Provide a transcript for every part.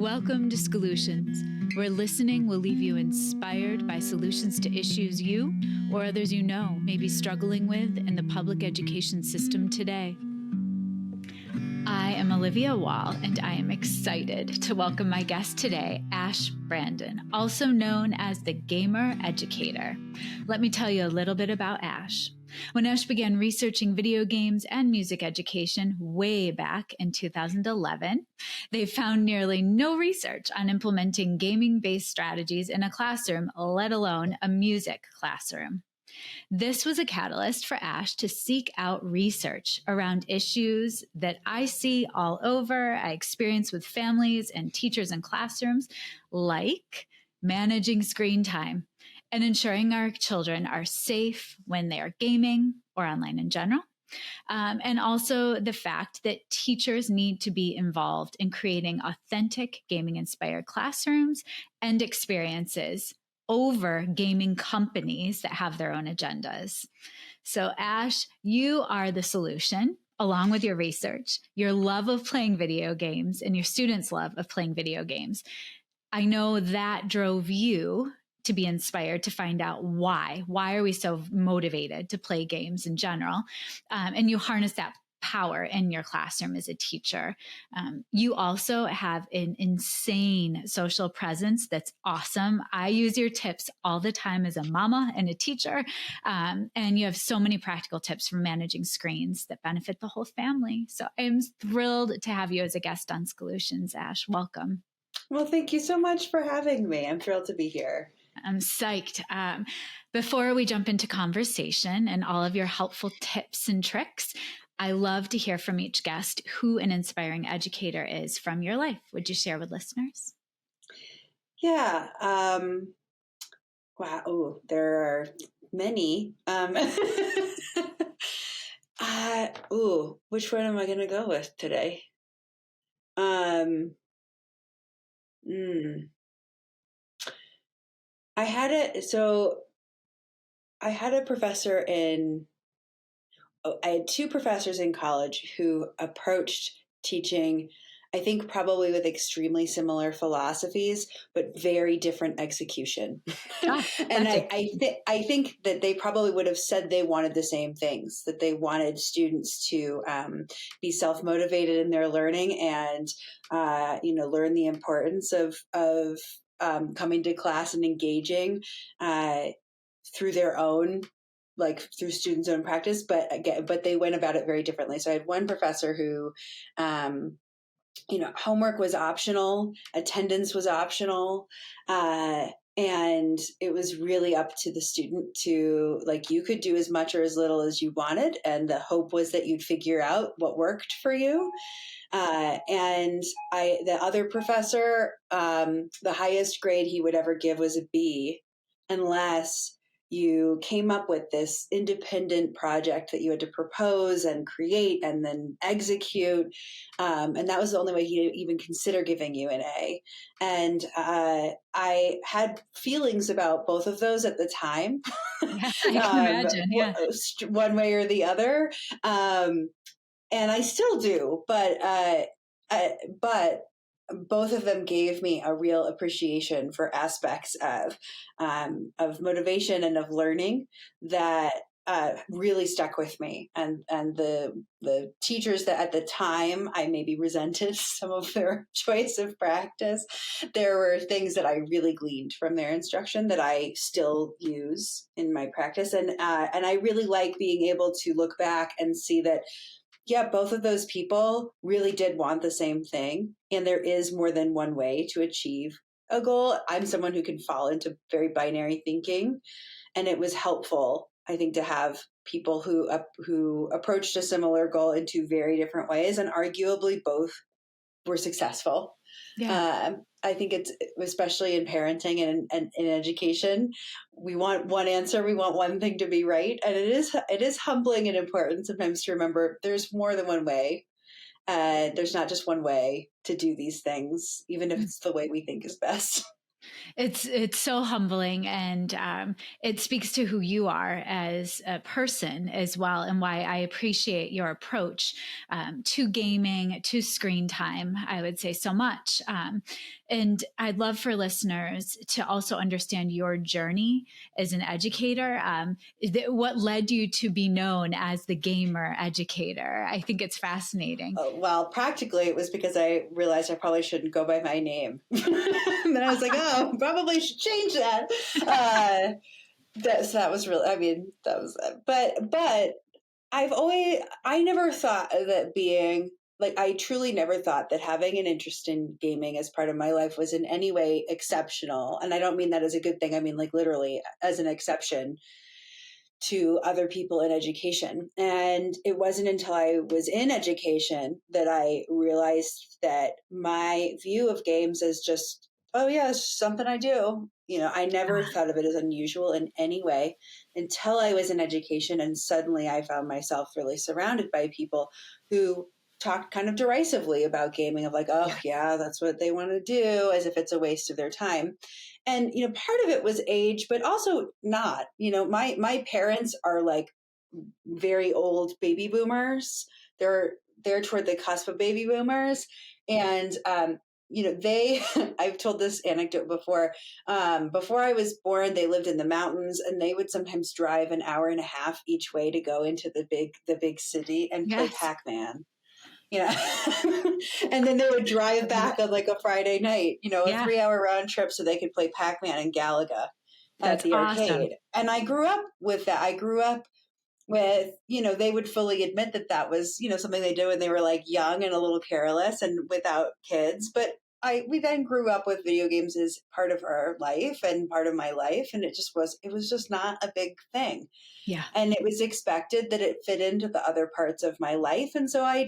Welcome to Solutions, where listening will leave you inspired by solutions to issues you or others you know may be struggling with in the public education system today. I am Olivia Wall, and I am excited to welcome my guest today, Ash Brandon, also known as the Gamer Educator. Let me tell you a little bit about Ash. When Ash began researching video games and music education way back in 2011, they found nearly no research on implementing gaming-based strategies in a classroom, let alone a music classroom. This was a catalyst for Ash to seek out research around issues that I see all over, I experience with families and teachers in classrooms, like managing screen time and ensuring our children are safe when they are gaming or online in general. And also the fact that teachers need to be involved in creating authentic gaming-inspired classrooms and experiences over gaming companies that have their own agendas. So Ash, you are the solution, along with your research, your love of playing video games, and your students' love of playing video games. I know that drove you to be inspired to find out why. Why are we so motivated to play games in general? And you harness that power in your classroom as a teacher. You also have an insane social presence that's awesome. I use your tips all the time as a mama and a teacher. And you have so many practical tips for managing screens that benefit the whole family. So I'm thrilled to have you as a guest on Solutions, Ash. Welcome. Well, thank you so much for having me. I'm thrilled to be here. I'm psyched. Before we jump into conversation and all of your helpful tips and tricks, I love to hear from each guest who an inspiring educator is from your life. Would you share with listeners? Yeah. Wow. Ooh, there are many. Which one am I going to go with today? I had two professors in college who approached teaching, I think probably with extremely similar philosophies, but very different execution. And I think that they probably would have said they wanted the same things, that they wanted students to be self-motivated in their learning and, learn the importance of coming to class and engaging through their own, like through students' own practice, but they went about it very differently. So I had one professor who, homework was optional, attendance was optional, and it was really up to the student to, like, you could do as much or as little as you wanted, and the hope was that you'd figure out what worked for you. The other professor, the highest grade he would ever give was a B, unless you came up with this independent project that you had to propose and create and then execute. And that was the only way he'd even consider giving you an A. And I had feelings about both of those at the time. Yeah, I can imagine. Yeah. One way or the other. And I still do, but both of them gave me a real appreciation for aspects of motivation and of learning that really stuck with me. And the teachers that at the time I maybe resented some of their choice of practice, there were things that I really gleaned from their instruction that I still use in my practice. And I really like being able to look back and see that, yeah, both of those people really did want the same thing. And there is more than one way to achieve a goal. I'm someone who can fall into very binary thinking. And it was helpful, I think, to have people who approached a similar goal in two very different ways. And arguably both were successful. Yeah. I think it's, especially in parenting and in education, we want one answer. We want one thing to be right. And it is humbling and important sometimes to remember there's more than one way. There's not just one way to do these things, even if it's the way we think is best. It's so humbling, and it speaks to who you are as a person as well, and why I appreciate your approach to gaming, to screen time. I would say so much, and I'd love for listeners to also understand your journey as an educator. What led you to be known as the gamer educator? I think it's fascinating. Well, practically it was because I realized I probably shouldn't go by my name. And then I was like, oh, probably should change that. So that was really, I mean, that was, but I never thought that being, like, I truly never thought that having an interest in gaming as part of my life was in any way exceptional. And I don't mean that as a good thing. I mean, like, literally as an exception to other people in education. And it wasn't until I was in education that I realized that my view of games is just, oh yeah, it's something I do. You know, I never thought of it as unusual in any way until I was in education. And suddenly I found myself really surrounded by people who talked kind of derisively about gaming, of like, oh yeah, that's what they want to do, as if it's a waste of their time. And, you know, part of it was age, but also not. You know, my parents are like very old baby boomers. They're toward the cusp of baby boomers. And you know, they I've told this anecdote before. Before I was born, they lived in the mountains, and they would sometimes drive an hour and a half each way to go into the big city and play Pac-Man. Yeah. And then they would drive back on like a Friday night, you know, a 3-hour round trip so they could play Pac-Man and Galaga at the arcade. And I grew up with that. I grew up with, you know, they would fully admit that that was, you know, something they did when they were like young and a little careless and without kids. But we then grew up with video games as part of our life and part of my life. And it was just not a big thing. Yeah. And it was expected that it fit into the other parts of my life. And so I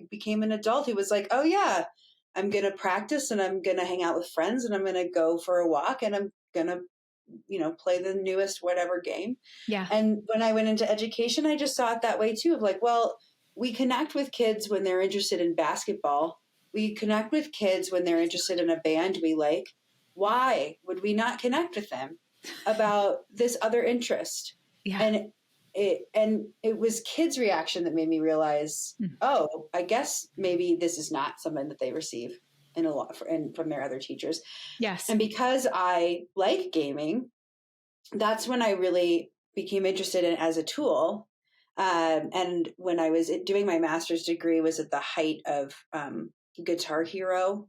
became an adult who was like, oh yeah, I'm going to practice and I'm going to hang out with friends and I'm going to go for a walk and I'm going to, you know, play the newest whatever game. Yeah. And when I went into education, I just saw it that way too, of like, well, we connect with kids when they're interested in basketball. We connect with kids when they're interested in a band we like. Why would we not connect with them about this other interest? Yeah. And it was kids' reaction that made me realize, oh, I guess maybe this is not something that they receive from their other teachers. Yes. And because I like gaming, that's when I really became interested in it as a tool. And when I was doing my master's degree was at the height of Guitar Hero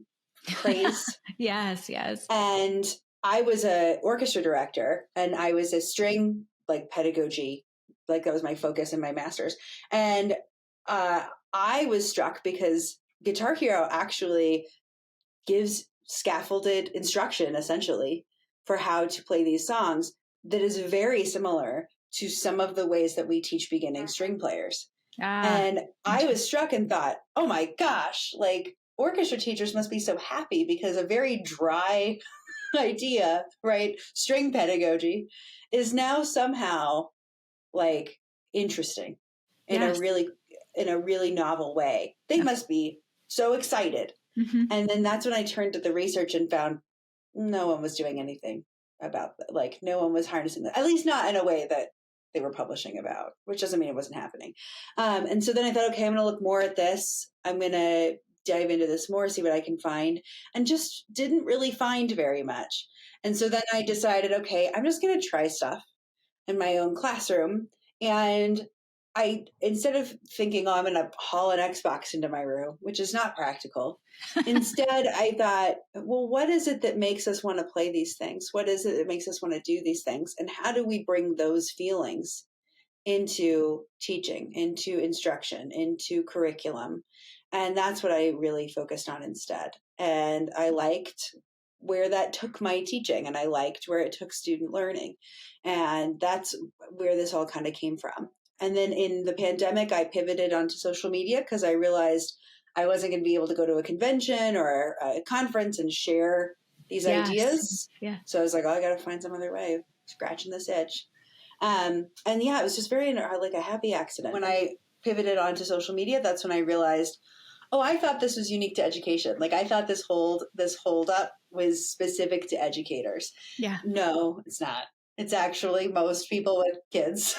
craze. Yes. And I was a orchestra director and I was a string like pedagogy, like that was my focus in my master's. And I was struck because Guitar Hero actually gives scaffolded instruction essentially for how to play these songs that is very similar to some of the ways that we teach beginning string players. And I was struck and thought, oh my gosh, like orchestra teachers must be so happy because a very dry idea, right? String pedagogy is now somehow like interesting in a really novel way. They must be so excited. Mm-hmm. And then that's when I turned to the research and found no one was doing anything about that. Like no one was harnessing that, at least not in a way that they were publishing about, which doesn't mean it wasn't happening. And so then I thought, okay, I'm going to look more at this. I'm going to dive into this more, see what I can find, and just didn't really find very much. And so then I decided, okay, I'm just going to try stuff in my own classroom. And instead of thinking, oh, I'm going to haul an Xbox into my room, which is not practical, instead I thought, well, what is it that makes us want to play these things? What is it that makes us want to do these things? And how do we bring those feelings into teaching, into instruction, into curriculum? And that's what I really focused on instead. And I liked where that took my teaching and I liked where it took student learning. And that's where this all kind of came from. And then in the pandemic, I pivoted onto social media because I realized I wasn't going to be able to go to a convention or a conference and share these ideas. Yeah. So I was like, oh, I got to find some other way of scratching this itch. And yeah, it was just very like a happy accident. When I pivoted onto social media, that's when I realized, oh, I thought this was unique to education. Like I thought this hold up was specific to educators. Yeah. No, it's not. It's actually most people with kids.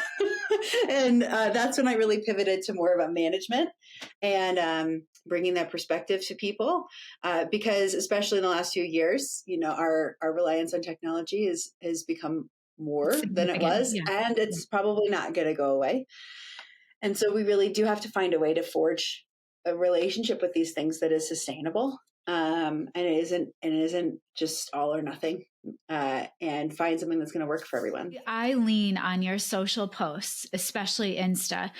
And that's when I really pivoted to more about management and bringing that perspective to people. Because especially in the last few years, our reliance on technology has become more than it Significant. was, Yeah. and it's probably not going to go away. And so we really do have to find a way to forge a relationship with these things that is sustainable. And it isn't just all or nothing, and find something that's going to work for everyone. I lean on your social posts, especially Insta,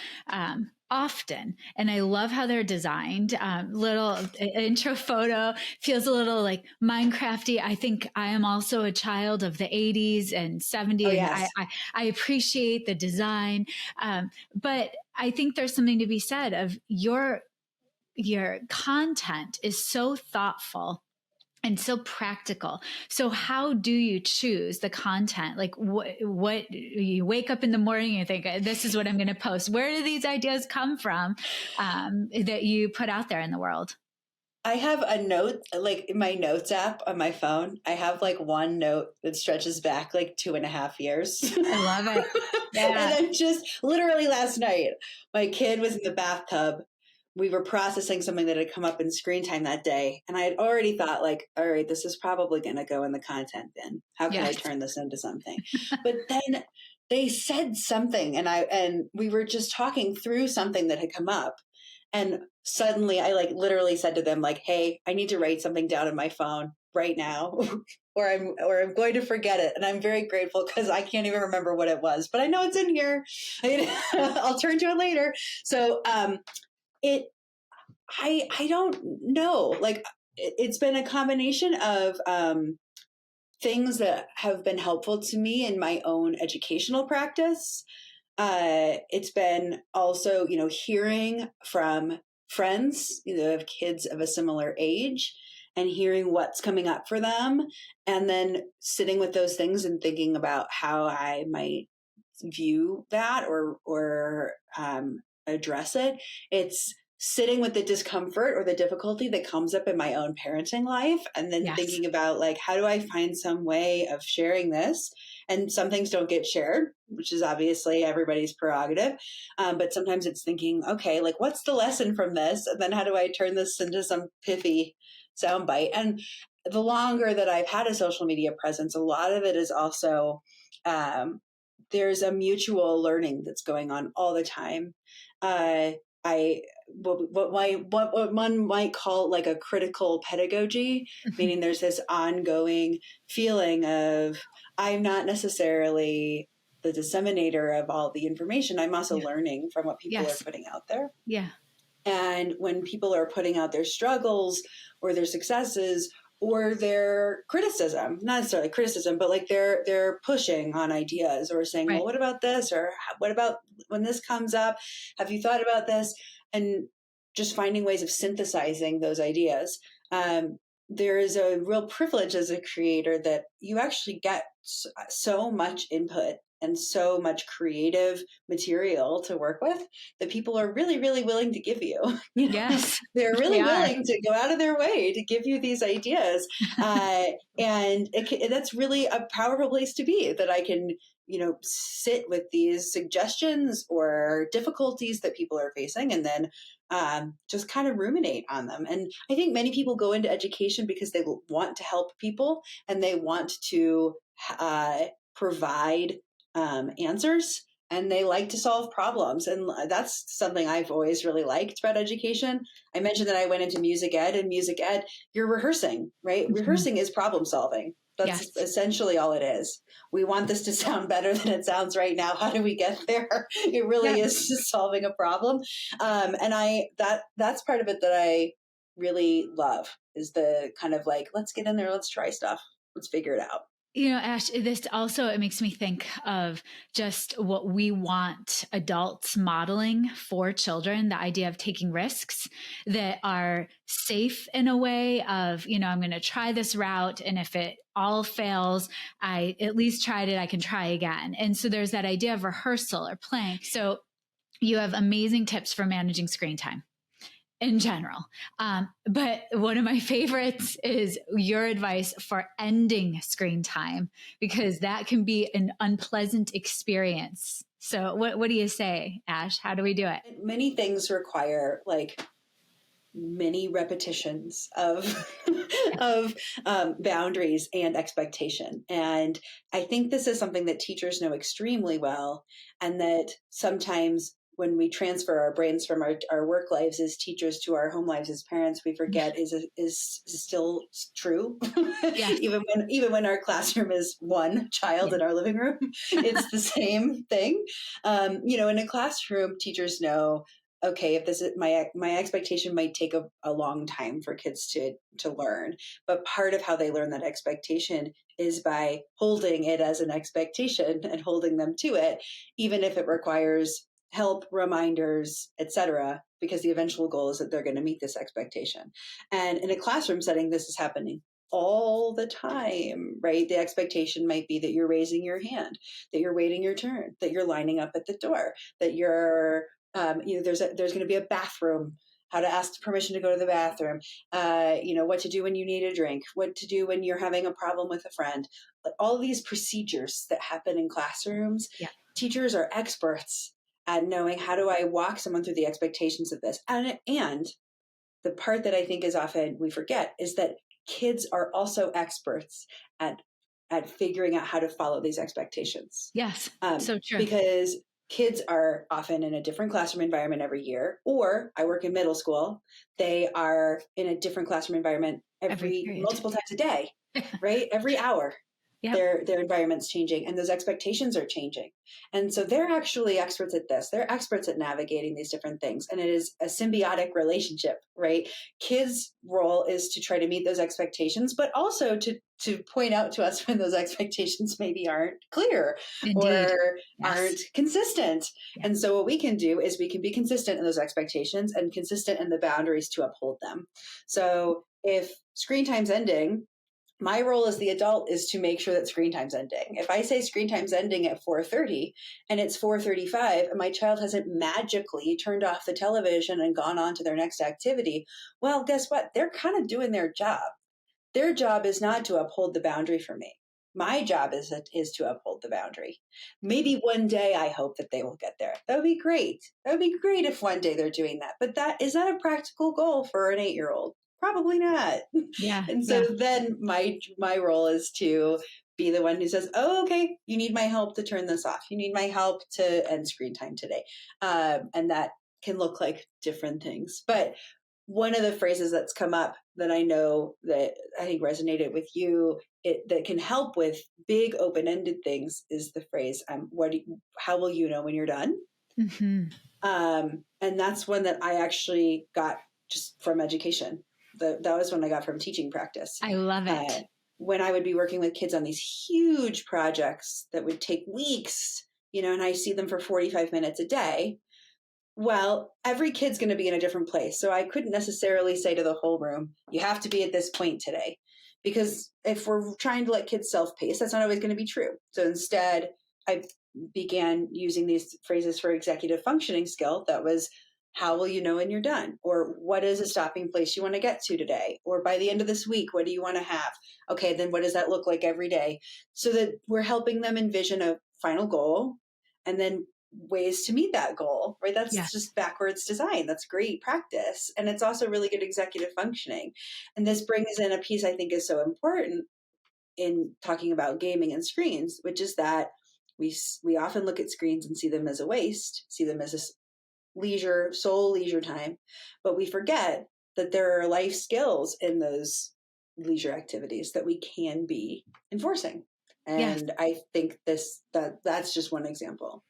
often. And I love how they're designed. Little intro photo feels a little like Minecrafty. I think I am also a child of the 80s and 70s. Oh, And yes. I appreciate the design. But I think there's something to be said of your content is so thoughtful and so practical. So how do you choose the content? Like what you wake up in the morning and you think, this is what I'm going to post. Where do these ideas come from that you put out there in the world? I have a note, like in my notes app on my phone. I have like one note that stretches back like 2.5 years. I love it. Yeah. And I'm just literally last night, my kid was in the bathtub. We were processing something that had come up in screen time that day. And I had already thought, like, all right, this is probably going to go in the content bin. How can I Yes. turn this into something? But then they said something, and we were just talking through something that had come up. And suddenly I like literally said to them, like, hey, I need to write something down in my phone right now. Or I'm going to forget it. And I'm very grateful because I can't even remember what it was, but I know it's in here. I'll turn to it later. So I don't know. Like it's been a combination of things that have been helpful to me in my own educational practice. It's been also, hearing from friends, of kids of a similar age and hearing what's coming up for them, and then sitting with those things and thinking about how I might view that or address it. It's sitting with the discomfort or the difficulty that comes up in my own parenting life, and then Yes. thinking about like, how do I find some way of sharing this? And some things don't get shared, which is obviously everybody's prerogative. But sometimes it's thinking, okay, like what's the lesson from this? And then how do I turn this into some pithy soundbite? And the longer that I've had a social media presence, a lot of it is also there's a mutual learning that's going on all the time. What one might call like a critical pedagogy, meaning there's this ongoing feeling of I'm not necessarily the disseminator of all the information. I'm also learning from what people Yes. are putting out there. Yeah. And when people are putting out their struggles or their successes or their criticism, not necessarily criticism, but like they're pushing on ideas or saying, Right. well, what about this? Or what about when this comes up? Have you thought about this? And just finding ways of synthesizing those ideas. There is a real privilege as a creator that you actually get so much input and so much creative material to work with that people are really, really willing to give you. Yes. They're really They are. willing to go out of their way to give you these ideas. And that's really a powerful place to be, that I can, sit with these suggestions or difficulties that people are facing and then just kind of ruminate on them. And I think many people go into education because they want to help people and they want to provide answers, and they like to solve problems. And that's something I've always really liked about education. I mentioned that I went into music ed, and music ed, you're rehearsing, right? Mm-hmm. Rehearsing is problem solving. That's essentially all it is. We want this to sound better than it sounds right now. How do we get there? It really is just solving a problem. And that's part of it that I really love, is the kind of like, let's get in there, let's try stuff, let's figure it out. Ash, this also, it makes me think of just what we want adults modeling for children, the idea of taking risks that are safe in a way of, I'm going to try this route. And if it all fails, I at least tried it, I can try again. And so there's that idea of rehearsal or playing. So you have amazing tips for managing screen time. in general. But one of my favorites is your advice for ending screen time, because that can be an unpleasant experience. So what do you say, Ash? How do we do it? Many things require like many repetitions of of boundaries and expectation. And I think this is something that teachers know extremely well, and that sometimes when we transfer our brains from our work lives as teachers to our home lives as parents, we forget is still true. Yes. even when our classroom is one child in our living room, it's the same thing. In a classroom, teachers know, okay, if this is my expectation might take a long time for kids to learn, but part of how they learn that expectation is by holding it as an expectation and holding them to it, even if it requires help, reminders, etc., because the eventual goal is that they're going to meet this expectation. And in a classroom setting, this is happening all the time, right? The expectation might be that you're raising your hand, that you're waiting your turn, that you're lining up at the door, that you're there's going to be a bathroom, how to ask permission to go to the bathroom, what to do when you need a drink, what to do when you're having a problem with a friend. All these procedures that happen in classrooms, Yeah. Teachers are experts at knowing, how do I walk someone through the expectations of this? And the part that I think is often we forget is that kids are also experts at figuring out how to follow these expectations. Yes. So true. Because kids are often in a different classroom environment every year, or I work in middle school, they are in a different classroom environment every multiple times a day, right? Every hour. Yep. Their environment's changing and those expectations are changing. And so they're actually experts at this. They're experts at navigating these different things. And it is a symbiotic relationship, right? Kids' role is to try to meet those expectations, but also to point out to us when those expectations maybe aren't clear. Indeed. Or aren't consistent. Yeah. And so what we can do is we can be consistent in those expectations and consistent in the boundaries to uphold them. So if screen time's ending, my role as the adult is to make sure that screen time's ending. If I say screen time's ending at 4:30 and it's 4:35 and my child hasn't magically turned off the television and gone on to their next activity, well, guess what? They're kind of doing their job. Their job is not to uphold the boundary for me. My job is to uphold the boundary. Maybe one day I hope that they will get there. That would be great. That would be great if one day they're doing that. But is that a practical goal for an 8-year-old? Probably not. Yeah. And so then my role is to be the one who says, oh, okay, you need my help to turn this off. You need my help to end screen time today. And that can look like different things. But one of the phrases that's come up that I know that I think resonated with you, that can help with big open-ended things, is the phrase, how will you know when you're done? Mm-hmm. And that's one that I actually got just from education. That was one I got from teaching practice. I love it. When I would be working with kids on these huge projects that would take weeks, and I see them for 45 minutes a day. Well, every kid's going to be in a different place. So I couldn't necessarily say to the whole room, you have to be at this point today. Because if we're trying to let kids self-pace, that's not always going to be true. So instead, I began using these phrases for executive functioning skill. That was, how will you know when you're done? Or what is a stopping place you want to get to today? Or by the end of this week, what do you want to have? Okay, then what does that look like every day? So that we're helping them envision a final goal and then ways to meet that goal, right? That's just backwards design. That's great practice. And it's also really good executive functioning. And this brings in a piece I think is so important in talking about gaming and screens, which is that we often look at screens and see them as a waste, see them as a sole leisure time, but we forget that there are life skills in those leisure activities that we can be enforcing. And I think that's just one example.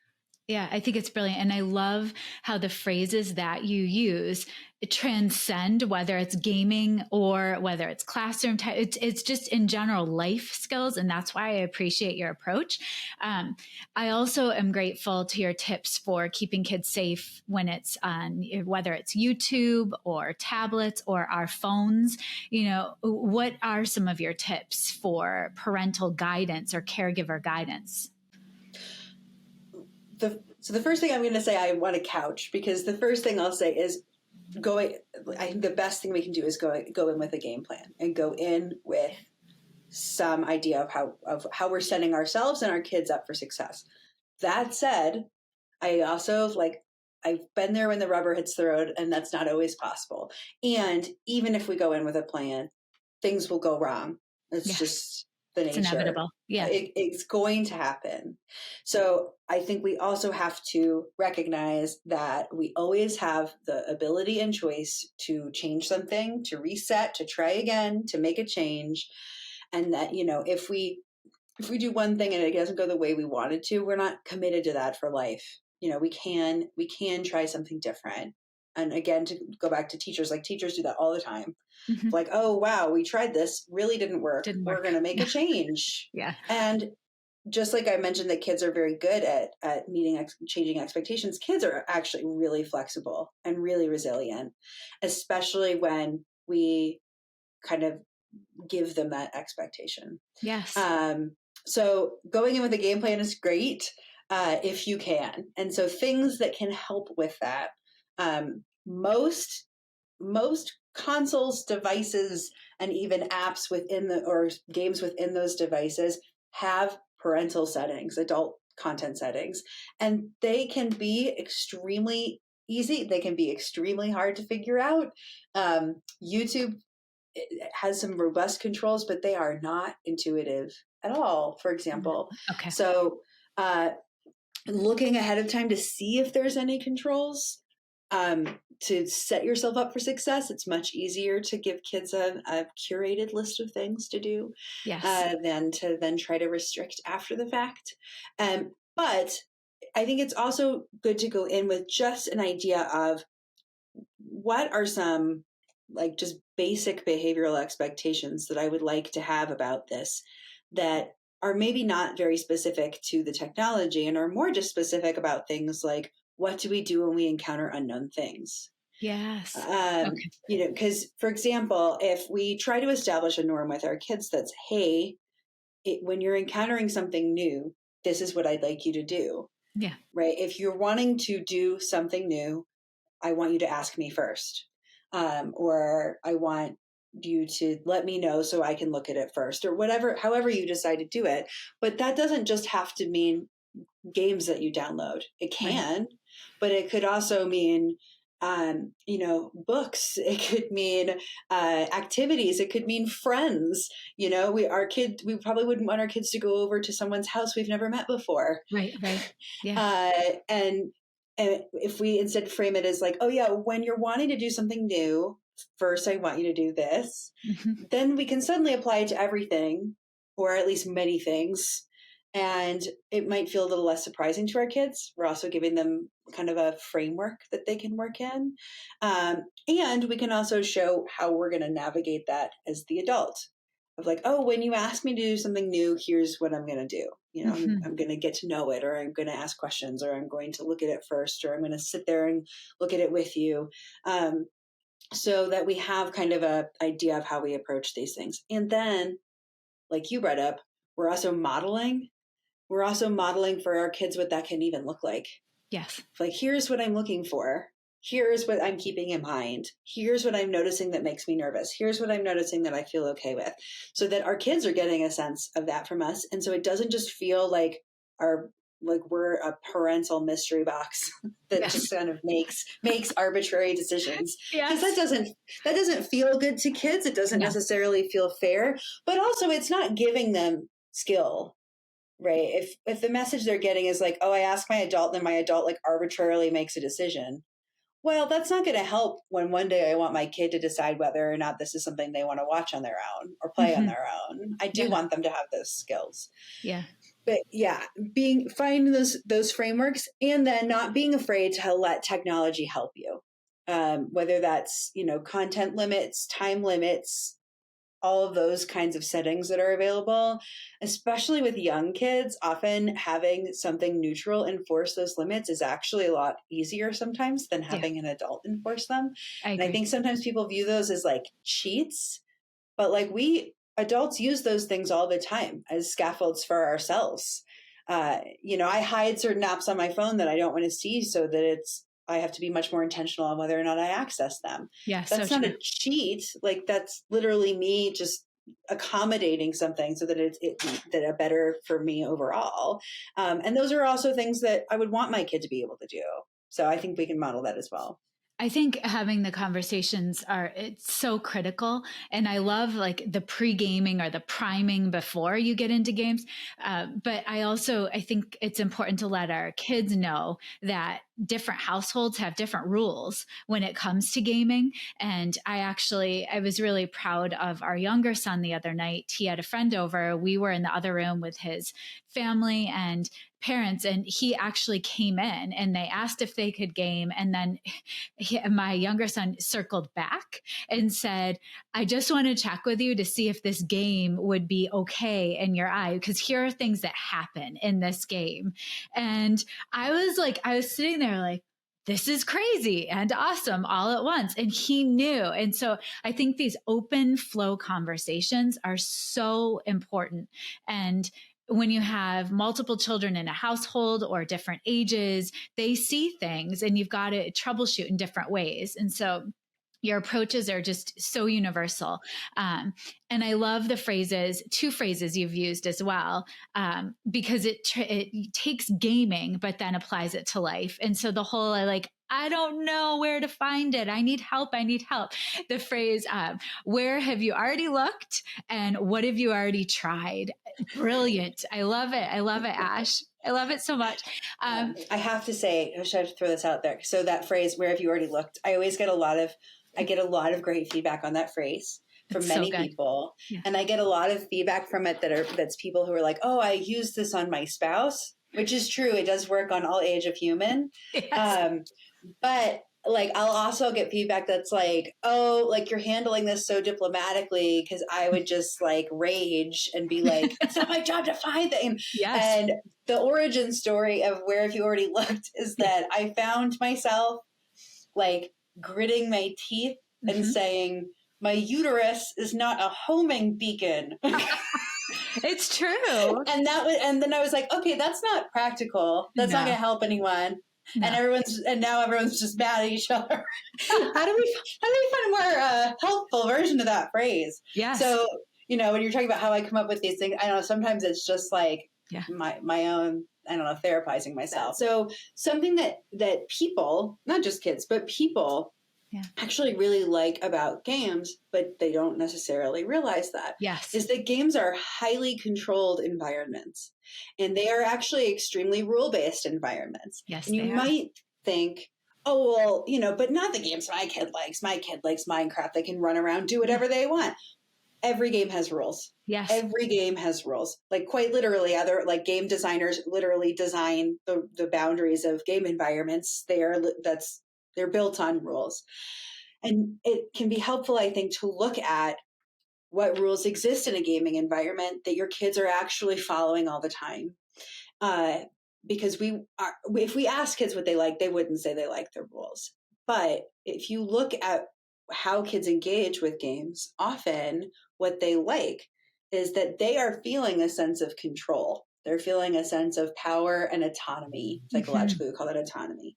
Yeah, I think it's brilliant. And I love how the phrases that you use transcend whether it's gaming or whether it's classroom time. It's just in general life skills. And that's why I appreciate your approach. I also am grateful to your tips for keeping kids safe when it's on, whether it's YouTube or tablets or our phones. What are some of your tips for parental guidance or caregiver guidance? So the first thing I'm going to say, I want to couch, because the first thing I'll say is I think the best thing we can do is go in with a game plan and go in with some idea of how we're setting ourselves and our kids up for success. That said, I also I've been there when the rubber hits the road, and that's not always possible. And even if we go in with a plan, things will go wrong. It's just the nature. It's inevitable. Yeah. It's going to happen. So I think we also have to recognize that we always have the ability and choice to change something, to reset, to try again, to make a change. And that, if we do one thing and it doesn't go the way we wanted to, we're not committed to that for life. We can try something different. And again, to go back to teachers, teachers do that all the time. Mm-hmm. Oh, wow, we tried this, really didn't work. We're going to make a change. Yeah. And just like I mentioned that kids are very good at changing expectations, kids are actually really flexible and really resilient, especially when we kind of give them that expectation. Yes. So going in with a game plan is great if you can. And so things that can help with that, most consoles, devices, and even apps or games within those devices have parental settings, adult content settings, and they can be extremely easy. They can be extremely hard to figure out. YouTube has some robust controls, but they are not intuitive at all, for example. Okay. So looking ahead of time to see if there's any controls to set yourself up for success. It's much easier to give kids a curated list of things to do than to then try to restrict after the fact. But I think it's also good to go in with just an idea of what are some just basic behavioral expectations that I would like to have about this that are maybe not very specific to the technology and are more just specific about things like, what do we do when we encounter unknown things? Yes. Because, for example, if we try to establish a norm with our kids that's, hey, when you're encountering something new, this is what I'd like you to do. Yeah. Right. If you're wanting to do something new, I want you to ask me first. Or I want you to let me know so I can look at it first, or however you decide to do it. But that doesn't just have to mean games that you download. It can, but it could also mean, books. It could mean activities. It could mean friends. We probably wouldn't want our kids to go over to someone's house we've never met before. Right. Yeah. And if we instead frame it as when you're wanting to do something new, first I want you to do this, then we can suddenly apply it to everything, or at least many things. And it might feel a little less surprising to our kids. We're also giving them kind of a framework that they can work in. And we can also show how we're going to navigate that as the adult. Of when you ask me to do something new, here's what I'm going to do. I'm going to get to know it, or I'm going to ask questions, or I'm going to look at it first, or I'm going to sit there and look at it with you. So that we have kind of an idea of how we approach these things. And then, like you brought up, we're also modeling for our kids what that can even look like. Yes. Here's what I'm looking for. Here's what I'm keeping in mind. Here's what I'm noticing that makes me nervous. Here's what I'm noticing that I feel okay with. So that our kids are getting a sense of that from us. And so it doesn't just feel like we're a parental mystery box that just kind of makes arbitrary decisions. Because that doesn't feel good to kids. It doesn't necessarily feel fair, but also it's not giving them skill. Right. If the message they're getting is I ask my adult, then my adult arbitrarily makes a decision. Well, that's not going to help when one day I want my kid to decide whether or not this is something they want to watch on their own or play on their own. I do want them to have those skills. Yeah. But finding those frameworks, and then not being afraid to let technology help you. Whether that's, content limits, time limits, all of those kinds of settings that are available, especially with young kids. Often having something neutral enforce those limits is actually a lot easier sometimes than having an adult enforce them. And I think sometimes people view those as cheats, but we adults use those things all the time as scaffolds for ourselves. I hide certain apps on my phone that I don't want to see so that it's I have to be much more intentional on whether or not I access them. Yeah, That's so not true. a cheat. Like that's literally me just accommodating something so that that are better for me overall. And those are also things that I would want my kid to be able to do. So I think we can model that as well. I think having the conversations it's so critical. And I love like the pre-gaming or the priming before you get into games. But I think it's important to let our kids know that different households have different rules when it comes to gaming. And I was really proud of our younger son the other night. He had a friend over. We were in the other room with his family and parents, and he actually came in and they asked if they could game. And then my younger son circled back and said, I just want to check with you to see if this game would be okay in your eye, because here are things that happen in this game. And I was sitting there like, this is crazy and awesome all at once. And he knew. And so I think these open flow conversations are so important. And when you have multiple children in a household or different ages, they see things and you've got to troubleshoot in different ways. And so your approaches are just so universal. And I love the two phrases you've used as well, because it takes gaming, but then applies it to life. And so the whole, I don't know where to find it. I need help. I need help. The phrase, where have you already looked? And what have you already tried? Brilliant. I love it. I love it, Ash. I love it so much. I have to say, I should throw this out there. So that phrase, where have you already looked? I get a lot of great feedback on that phrase from many people. Yeah. And I get a lot of feedback from it that's people who are like, oh, I use this on my spouse, which is true. It does work on all age of human. Yes. But like, I'll also get feedback that's like, oh, like you're handling this so diplomatically, because I would just like rage and be like, it's not my job to find them. Yes. And the origin story of where have you already looked is that I found myself like gritting my teeth and saying, my uterus is not a homing beacon. It's true. And then I was like, okay, that's not practical. That's not going to help anyone. No. And now everyone's just mad at each other. How do we find a more helpful version of that phrase? Yeah. So, when you're talking about how I come up with these things, I don't know, sometimes it's just like my own, I don't know, therapizing myself. So something that people, not just kids, but people actually really like about games, but they don't necessarily realize that, is that games are highly controlled environments. And they are actually extremely rule-based environments. Yes, and you might think, oh, well, but not the games my kid likes. My kid likes Minecraft. They can run around, do whatever they want. Every game has rules. Yes. Every game has rules. Like quite literally, other like game designers literally design the boundaries of game environments. They're built on rules. And it can be helpful, I think, to look at what rules exist in a gaming environment that your kids are actually following all the time. Because if we ask kids what they like, they wouldn't say they like the rules. But if you look at how kids engage with games, often what they like is that they are feeling a sense of control. They're feeling a sense of power and autonomy. Psychologically, we call that autonomy.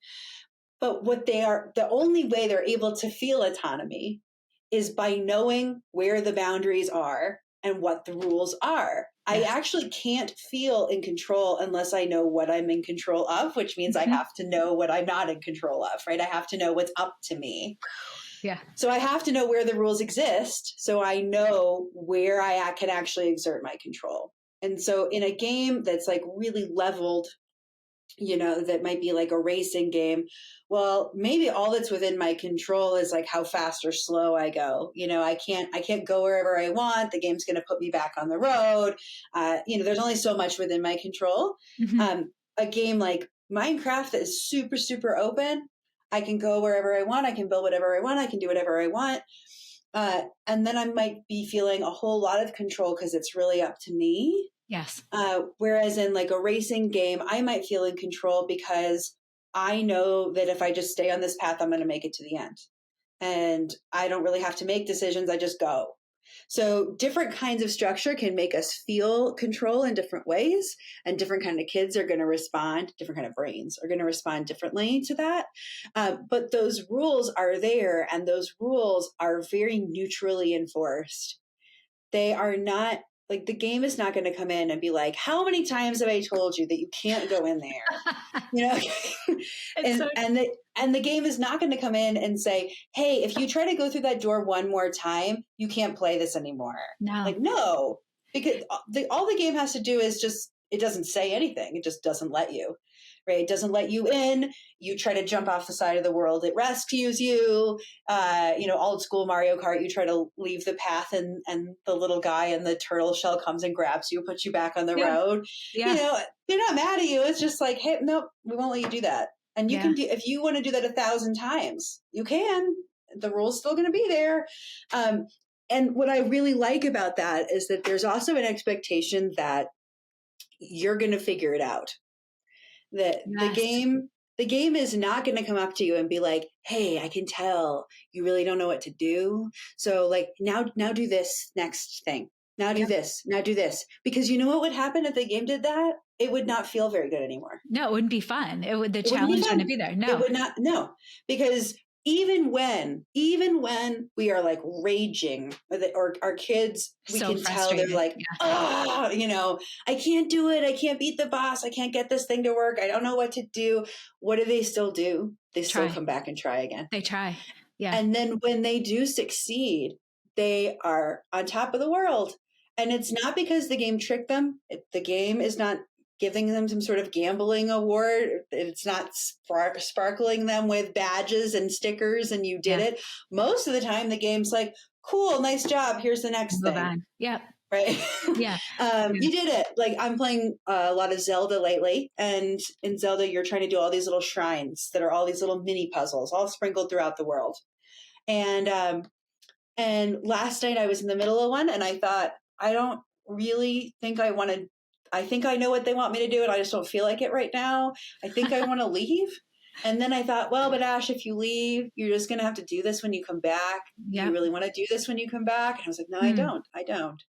But the only way they're able to feel autonomy is by knowing where the boundaries are and what the rules are. Yes. I actually can't feel in control unless I know what I'm in control of, which means I have to know what I'm not in control of, right? I have to know what's up to me. Yeah. So I have to know where the rules exist so I know where I can actually exert my control. And so in a game that's like really leveled, that might be like a racing game. Well, maybe all that's within my control is like how fast or slow I go. I can't go wherever I want. The game's going to put me back on the road. There's only so much within my control. Mm-hmm. A game like Minecraft that is super, super open. I can go wherever I want. I can build whatever I want. I can do whatever I want. And then I might be feeling a whole lot of control because it's really up to me. Yes. Whereas in like a racing game, I might feel in control because I know that if I just stay on this path, I'm going to make it to the end. And I don't really have to make decisions. I just go. So different kinds of structure can make us feel control in different ways, and different kind of kids are going to respond, different kind of brains are going to respond differently to that. But those rules are there, and those rules are very neutrally enforced. They are not like, the game is not going to come in and be like, how many times have I told you that you can't go in there? You know, and the game is not going to come in and say, hey, if you try to go through that door one more time, you can't play this anymore. No. Like, no, because all the game has to do is just, it doesn't say anything. It just doesn't let you. Right? It doesn't let you in. You try to jump off the side of the world, it rescues you. Old school Mario Kart, you try to leave the path, and the little guy in the turtle shell comes and grabs you, puts you back on the road. Yeah. They're not mad at you. It's just like, hey, nope, we won't let you do that. And you can do, if you want to do that 1,000 times, you can. The rule's still going to be there. And what I really like about that is that there's also an expectation that you're going to figure it out. That the game is not going to come up to you and be like, hey, I can tell you really don't know what to do. So like, now do this next thing. Now do this. Now do this. Because you know what would happen if the game did that? It would not feel very good anymore. No, it wouldn't be fun. The challenge wouldn't be there. No. It would not. No. Because even when we are like raging, or our kids, we can tell they're like, I can't do it. I can't beat the boss. I can't get this thing to work. I don't know what to do. What do? They still still come back and try again. They try. Yeah. And then when they do succeed, they are on top of the world. And it's not because the game tricked them. The game is not giving them some sort of gambling award. It's not sparkling them with badges and stickers and you did it. Most of the time the game's like, cool, nice job. Here's the next thing. Yeah. Right. Yeah. You did it. Like, I'm playing a lot of Zelda lately, and in Zelda, you're trying to do all these little shrines that are all these little mini puzzles, all sprinkled throughout the world. And last night I was in the middle of one, and I thought, I don't really think I think I know what they want me to do, and I just don't feel like it right now. I think I want to leave. And then I thought, well, but Ash, if you leave, you're just going to have to do this when you come back. Yeah. Do you really want to do this when you come back? And I was like, no, I don't.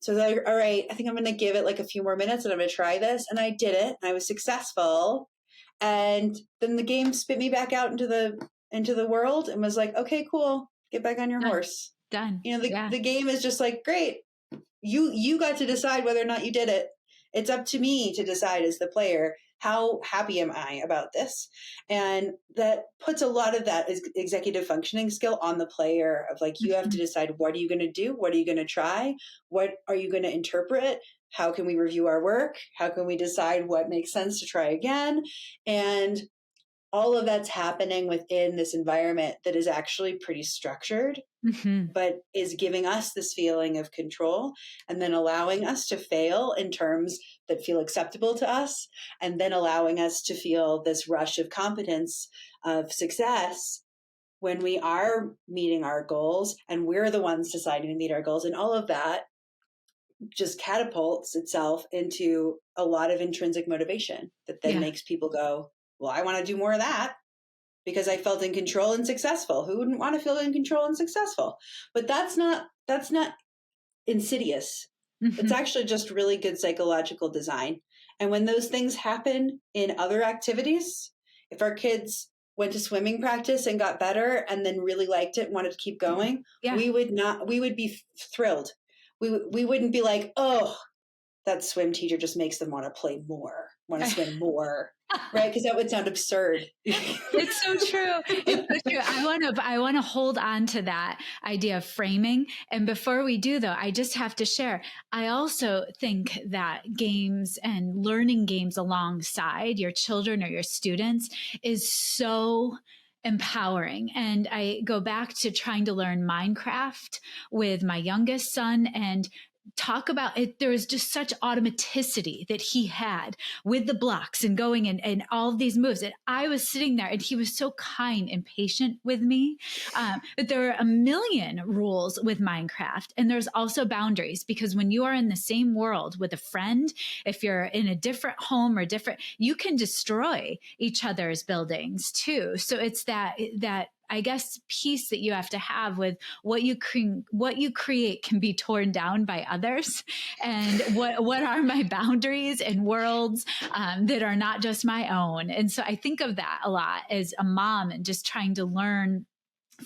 So I was like, all right, I think I'm going to give it like a few more minutes and I'm going to try this. And I did it, and I was successful. And then the game spit me back out into the world and was like, okay, cool. Get back on your horse. Done. The game is just like, great. You got to decide whether or not you did it. It's up to me to decide as the player, how happy am I about this? And that puts a lot of that executive functioning skill on the player of like, you have to decide, what are you going to do? What are you going to try? What are you going to interpret? How can we review our work? How can we decide what makes sense to try again? And all of that's happening within this environment that is actually pretty structured, but is giving us this feeling of control, and then allowing us to fail in terms that feel acceptable to us, and then allowing us to feel this rush of competence, of success, when we are meeting our goals and we're the ones deciding to meet our goals. And all of that just catapults itself into a lot of intrinsic motivation that then makes people go, well, I want to do more of that because I felt in control and successful. Who wouldn't want to feel in control and successful? But that's not insidious. It's actually just really good psychological design. And when those things happen in other activities, if our kids went to swimming practice and got better and then really liked it and wanted to keep going, we would be thrilled. We wouldn't be like, oh, that swim teacher just makes them want to play more, want to swim more. Right, because that would sound absurd. It's so true. It's so true. I want to hold on to that idea of framing. And before we do, though, I just have to share. I also think that games and learning games alongside your children or your students is so empowering. And I go back to trying to learn Minecraft with my youngest son, and talk about it. There was just such automaticity that he had with the blocks and going and all of these moves. And I was sitting there, and he was so kind and patient with me. But there are a million rules with Minecraft, and there's also boundaries, because when you are in the same world with a friend, if you're in a different home or you can destroy each other's buildings too. So it's that I guess, peace that you have to have with what you create can be torn down by others, and what are my boundaries and worlds that are not just my own. And so I think of that a lot as a mom, and just trying to learn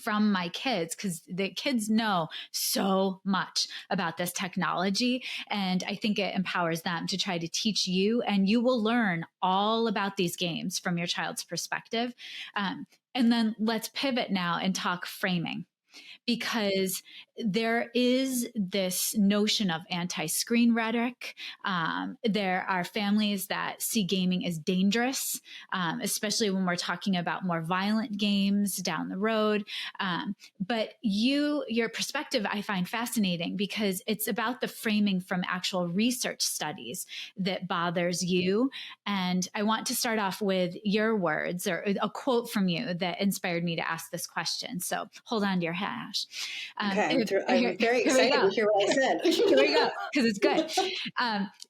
from my kids, because the kids know so much about this technology. And I think it empowers them to try to teach you, and you will learn all about these games from your child's perspective. And then let's pivot now and talk framing, because there is this notion of anti-screen rhetoric. There are families that see gaming as dangerous, especially when we're talking about more violent games down the road. But your perspective I find fascinating, because it's about the framing from actual research studies that bothers you. And I want to start off with your words, or a quote from you that inspired me to ask this question. So hold on to your hash. Okay, I'm very excited to hear what I said. Here we go, because it's good.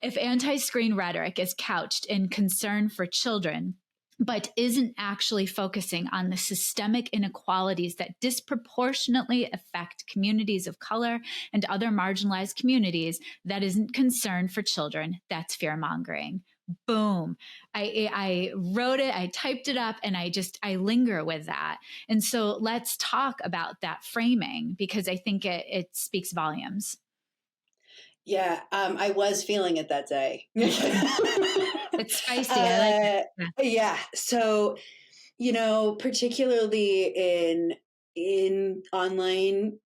If anti-screen rhetoric is couched in concern for children, but isn't actually focusing on the systemic inequalities that disproportionately affect communities of color and other marginalized communities, that isn't concern for children, that's fear-mongering. Boom. I wrote it, I typed it up, and I linger with that. And so let's talk about that framing, because I think it speaks volumes. Yeah, I was feeling it that day. It's spicy. I like it. Yeah. So, particularly in online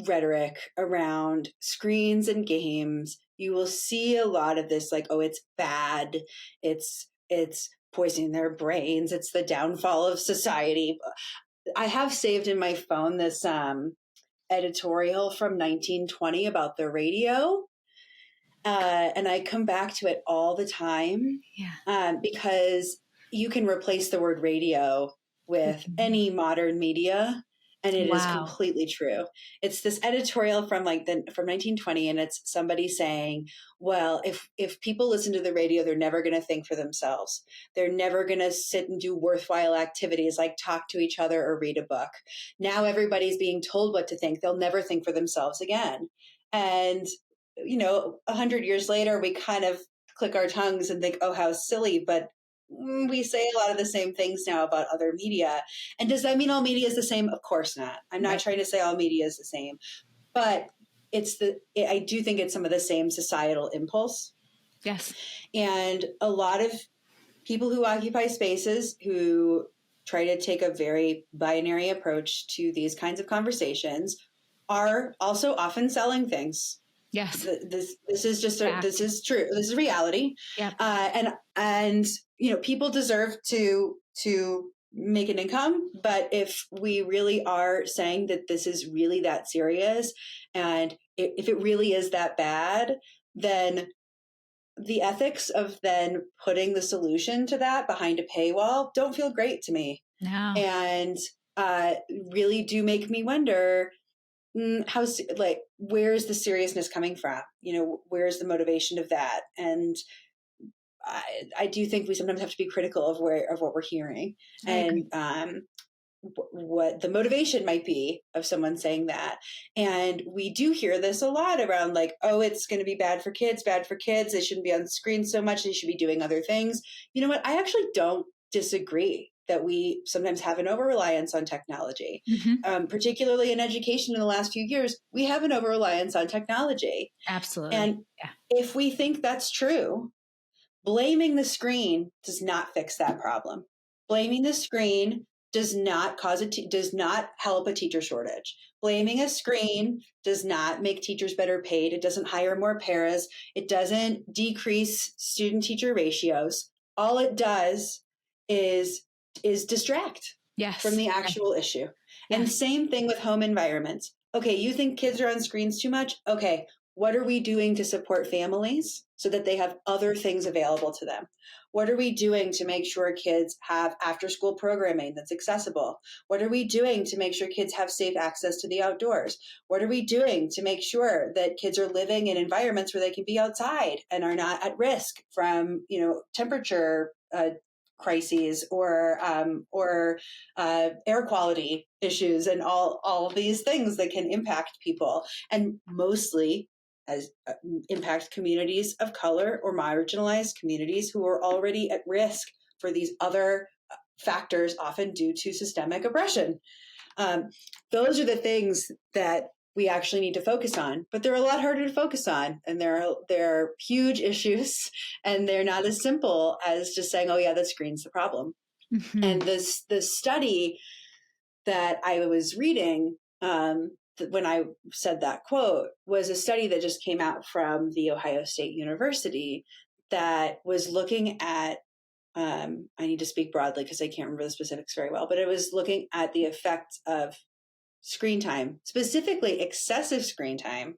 rhetoric around screens and games, you will see a lot of this, like, oh, it's bad, it's poisoning their brains, it's the downfall of society. I have saved in my phone this editorial from 1920 about the radio. And I come back to it all the time, because you can replace the word radio with any modern media, and it is completely true. It's this editorial from from 1920, and it's somebody saying, well, if people listen to the radio, they're never going to think for themselves. They're never going to sit and do worthwhile activities like talk to each other or read a book. Now everybody's being told what to think. They'll never think for themselves again. And 100 years later, we kind of click our tongues and think, oh, how silly. But we say a lot of the same things now about other media. And does that mean all media is the same? Of course not. I'm not trying to say all media is the same, but I do think it's some of the same societal impulse. Yes. And a lot of people who occupy spaces who try to take a very binary approach to these kinds of conversations are also often selling things. Yes. This is just this is true. This is reality. Yep. And people deserve to make an income, but if we really are saying that this is really that serious, and if it really is that bad, then the ethics of then putting the solution to that behind a paywall don't feel great to me. No. And really do make me wonder, where is the seriousness coming from? Where's the motivation of that? And I do think we sometimes have to be critical of what we're hearing, and what the motivation might be of someone saying that. And we do hear this a lot around, like, oh, it's going to be bad for kids. They shouldn't be on the screen so much. They should be doing other things. You know what? I actually don't disagree that we sometimes have an over-reliance on technology. Particularly in education in the last few years, we have an over-reliance on technology. Absolutely. And if we think that's true, blaming the screen does not fix that problem. Blaming the screen does not does not help a teacher shortage. Blaming a screen does not make teachers better paid. It doesn't hire more paras. It doesn't decrease student-teacher ratios. All it does is distract from the actual issue. And same thing with home environments. Okay, you think kids are on screens too much? Okay, what are we doing to support families so that they have other things available to them? What are we doing to make sure kids have after-school programming that's accessible? What are we doing to make sure kids have safe access to the outdoors? What are we doing to make sure that kids are living in environments where they can be outside and are not at risk from, temperature crises or air quality issues and all these things that can impact people, and mostly as impact communities of color or marginalized communities who are already at risk for these other factors, often due to systemic oppression. Those are the things that we actually need to focus on, but they're a lot harder to focus on, and they're huge issues, and they're not as simple as just saying, "Oh yeah, the screen's the problem." Mm-hmm. And the study that I was reading when I said that quote was a study that just came out from the Ohio State University that was looking at. I need to speak broadly because I can't remember the specifics very well, but it was looking at the effects of screen time, specifically excessive screen time,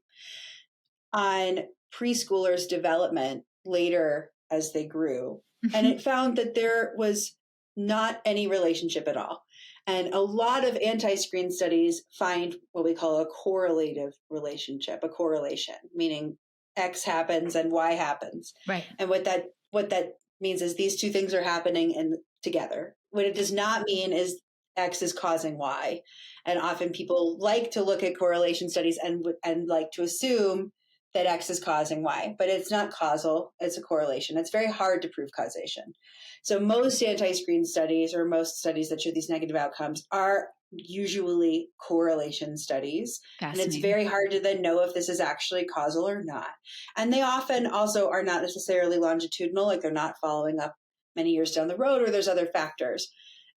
on preschoolers' development later as they grew. Mm-hmm. And it found that there was not any relationship at all. And a lot of anti-screen studies find what we call a correlative relationship, a correlation, meaning X happens and Y happens. Right. And what that means is these two things are happening together. What it does not mean is X is causing Y. And often people like to look at correlation studies and like to assume that X is causing Y, but it's not causal, it's a correlation. It's very hard to prove causation. So most anti-screen studies, or most studies that show these negative outcomes, are usually correlation studies. And it's very hard to then know if this is actually causal or not. And they often also are not necessarily longitudinal, like they're not following up many years down the road, or there's other factors.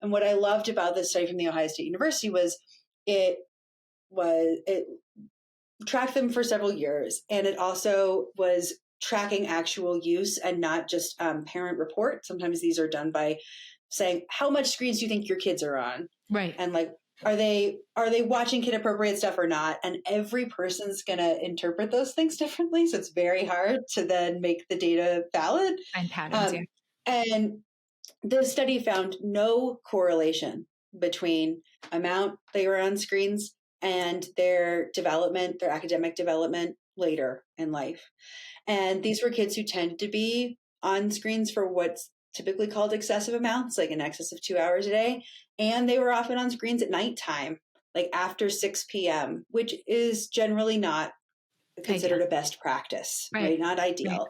And what I loved about this study from the Ohio State University was it tracked them for several years, and it also was tracking actual use and not just parent report. Sometimes these are done by saying, how much screens do you think your kids are on? Right. And like, are they watching kid appropriate stuff or not? And every person's going to interpret those things differently. So it's very hard to then make the data valid. And patterns, And the study found no correlation between amount they were on screens and their development, their academic development later in life. And these were kids who tended to be on screens for what's typically called excessive amounts, like in excess of 2 hours a day. And they were often on screens at nighttime, like after 6 p.m., which is generally not considered a best practice, right? Not ideal.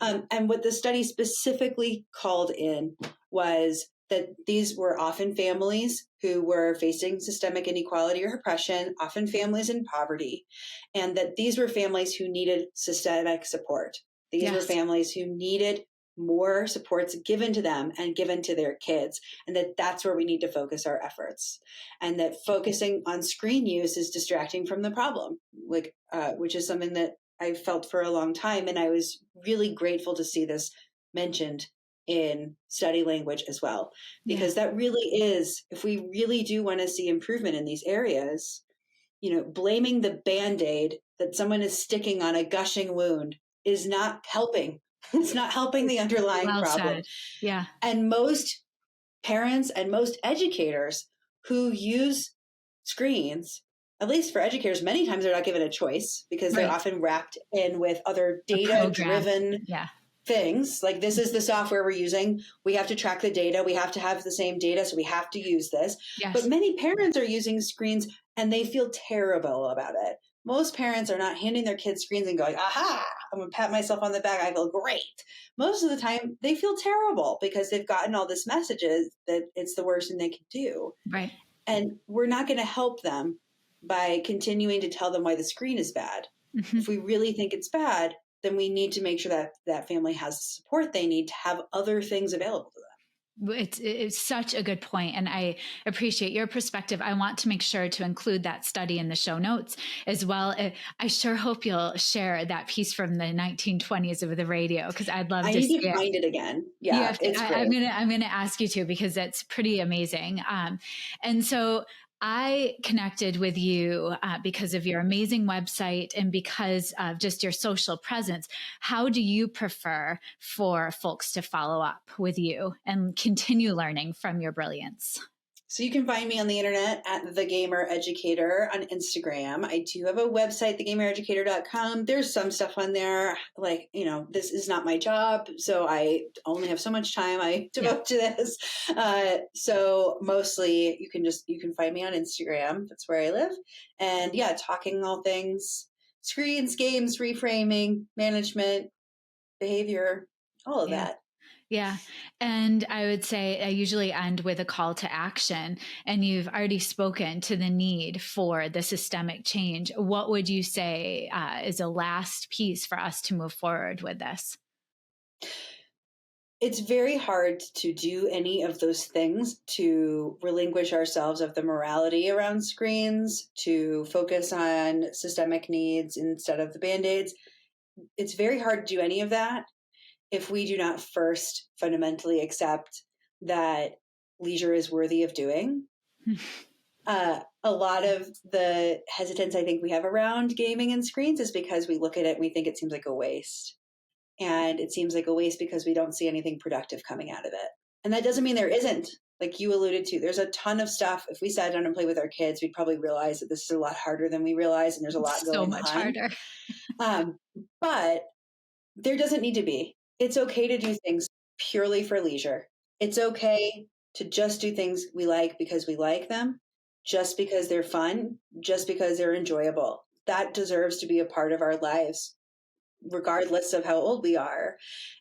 Right. And what the study specifically called in was that these were often families who were facing systemic inequality or oppression, often families in poverty, and that these were families who needed systemic support. These were families who needed more supports given to them and given to their kids, and that's where we need to focus our efforts, and that focusing on screen use is distracting from the problem, which is something that I felt for a long time. And I was really grateful to see this mentioned in study language as well, because that really is, if we really do want to see improvement in these areas, blaming the Band-Aid that someone is sticking on a gushing wound is not helping. It's not helping the underlying problem. Said. Yeah. And most parents and most educators who use screens, at least for educators, many times they're not given a choice because they're often wrapped in with other data-driven things. Like, this is the software we're using. We have to track the data. We have to have the same data, so we have to use this. Yes. But many parents are using screens and they feel terrible about it. Most parents are not handing their kids screens and going, aha, I'm going to pat myself on the back. I feel great. Most of the time, they feel terrible because they've gotten all this messages that it's the worst thing they can do. Right. And we're not going to help them by continuing to tell them why the screen is bad. Mm-hmm. If we really think it's bad, then we need to make sure that that family has the support they need to have other things available to them. It's such a good point, and I appreciate your perspective. I want to make sure to include that study in the show notes as well. I sure hope you'll share that piece from the 1920s of the radio, because I'd love to see it. I need to find it again. Yeah, it's great. I'm gonna ask you to, because that's pretty amazing. And so I connected with you because of your amazing website and because of just your social presence. How do you prefer for folks to follow up with you and continue learning from your brilliance? So you can find me on the internet at The Gamer Educator on Instagram. I do have a website, thegamereducator.com. There's some stuff on there. Like, this is not my job, so I only have so much time I devote to this. So mostly you can find me on Instagram. That's where I live. And yeah, talking all things screens, games, reframing, management, behavior, all of that. Yeah. And I would say I usually end with a call to action, and you've already spoken to the need for the systemic change. What would you say is a last piece for us to move forward with this? It's very hard to do any of those things, to relinquish ourselves of the morality around screens, to focus on systemic needs instead of the Band-Aids. It's very hard to do any of that if we do not first fundamentally accept that leisure is worthy of doing. A lot of the hesitance I think we have around gaming and screens is because we look at it and we think it seems like a waste. And it seems like a waste because we don't see anything productive coming out of it. And that doesn't mean there isn't. Like you alluded to, there's a ton of stuff. If we sat down and played with our kids, we'd probably realize that this is a lot harder than we realize, and there's a lot going on. So much harder. But there doesn't need to be. It's okay to do things purely for leisure. It's okay to just do things we like because we like them, just because they're fun, just because they're enjoyable. That deserves to be a part of our lives, regardless of how old we are.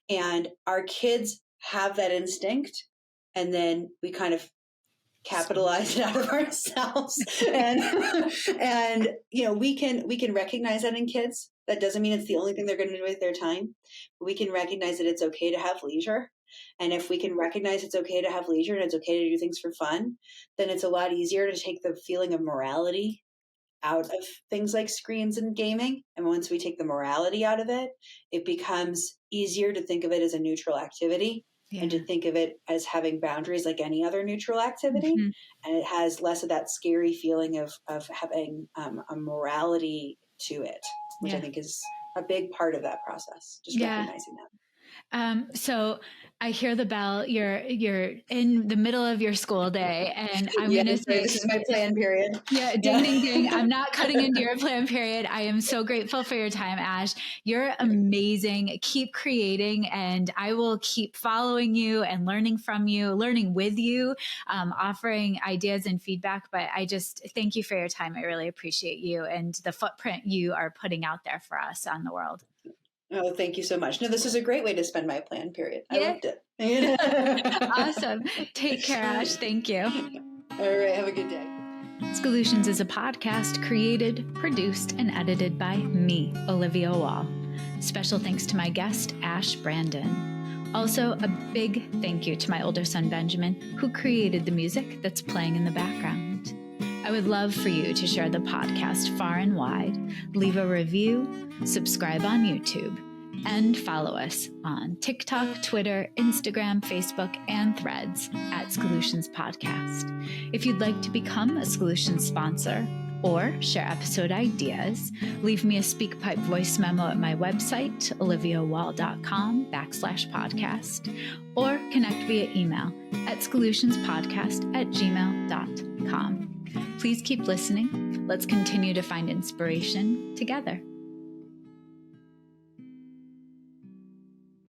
And our kids have that instinct, and then we kind of capitalize it out of ourselves. And we can recognize that in kids. That doesn't mean it's the only thing they're going to do with their time. We can recognize that it's okay to have leisure. And if we can recognize it's okay to have leisure and it's okay to do things for fun, then it's a lot easier to take the feeling of morality out of things like screens and gaming. And once we take the morality out of it, it becomes easier to think of it as a neutral activity. Yeah. And to think of it as having boundaries like any other neutral activity. Mm-hmm. And it has less of that scary feeling of having a morality to it, which I think is a big part of that process, just recognizing that. So I hear the bell. You're in the middle of your school day, and I'm going to say this is my plan period. Yeah, ding, ding, ding. I'm not cutting into your plan period. I am so grateful for your time, Ash. You're amazing. Keep creating, and I will keep following you and learning from you, learning with you, offering ideas and feedback. But I just thank you for your time. I really appreciate you and the footprint you are putting out there for us on the world. Oh, thank you so much. No, this is a great way to spend my plan period. I loved it. Awesome. Take care, Ash. Thank you. All right. Have a good day. Skolutions is a podcast created, produced, and edited by me, Olivia Wall. Special thanks to my guest, Ash Brandon. Also, a big thank you to my older son, Benjamin, who created the music that's playing in the background. I would love for you to share the podcast far and wide, leave a review, subscribe on YouTube, and follow us on TikTok, Twitter, Instagram, Facebook, and Threads at Skolutions Podcast. If you'd like to become a Skolutions sponsor or share episode ideas, leave me a SpeakPipe voice memo at my website, oliviawall.com/podcast, or connect via email at skolutionspodcast@gmail.com. Please keep listening. Let's continue to find inspiration together.